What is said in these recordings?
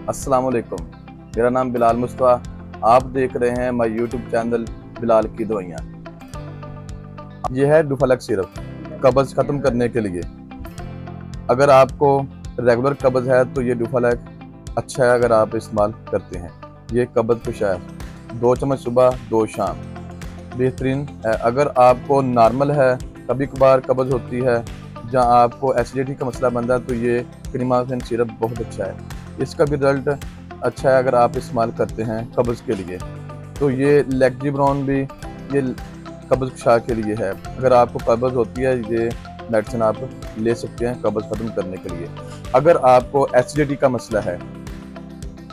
अस्सलाम वालेकुम। मेरा नाम बिलाल मुस्तफ़ा। आप देख रहे हैं माय यूट्यूब चैनल बिलाल की दवाइयाँ। ये है डुफलेक्स सिरप कब्ज़ ख़त्म करने के लिए। अगर आपको रेगुलर कब्ज़ है तो ये डुफलेक्स अच्छा है अगर आप इस्तेमाल करते हैं। ये कब्ज़ कुशा है, 2 चम्मच सुबह 2 शाम, बेहतरीन है। अगर आपको नॉर्मल है, कभी कभार कब्ज़ होती है, जहाँ आपको एसिडिटी का मसला बनता है, तो ये क्रीमाफेन सिरप बहुत अच्छा है। इसका भी रिजल्ट अच्छा है अगर आप इस्तेमाल करते हैं कब्ज़ के लिए। तो ये लेग्जिब्रॉन भी ये कब्ज़ कुशा के लिए है। अगर आपको कब्ज़ होती है, ये मेडिसिन आप ले सकते हैं कब्ज़ ख़त्म करने के लिए। अगर आपको एसिडिटी का मसला है,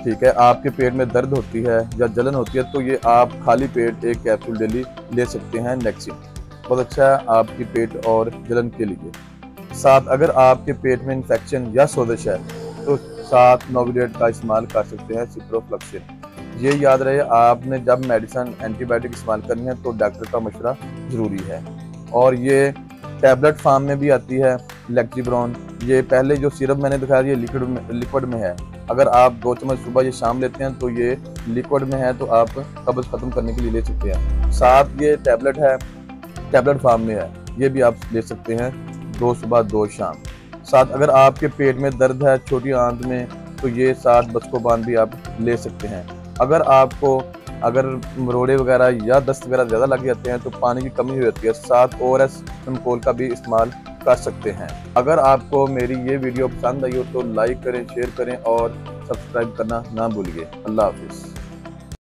ठीक है, आपके पेट में दर्द होती है या जलन होती है, तो ये आप खाली पेट एक कैप्सूल डेली ले सकते हैं नेक्सिन। बहुत अच्छा है आपकी पेट और जलन के लिए। साथ अगर आपके पेट में इन्फेक्शन या सोजिश है तो साथ नोविडेट का इस्तेमाल कर सकते हैं, सिप्रोफ्लक्सिन। ये याद रहे, आपने जब मेडिसिन एंटीबायोटिक इस्तेमाल करनी है तो डॉक्टर का मशवरा ज़रूरी है। और ये टैबलेट फार्म में भी आती है लेग्जिब्रॉन। ये पहले जो सिरप मैंने दिखाया ये लिक्विड में है। अगर आप 2 चम्मच सुबह या शाम लेते हैं तो ये लिक्विड में है, तो आप कब्ज़ ख़त्म करने के लिए ले सकते हैं। साथ ये टैबलेट है, टैबलेट फार्म में है, ये भी आप ले सकते हैं 2 सुबह 2 शाम। साथ अगर आपके पेट में दर्द है छोटी आंत में, तो ये साथ बस्कोबान भी आप ले सकते हैं। अगर मरोड़े वगैरह या दस्त वगैरह ज़्यादा लग जाते हैं तो पानी की कमी हो जाती है, साथ ORS एमकोल का भी इस्तेमाल कर सकते हैं। अगर आपको मेरी ये वीडियो पसंद आई हो तो लाइक करें, शेयर करें और सब्सक्राइब करना ना भूलिए। अल्लाह हाफिज़।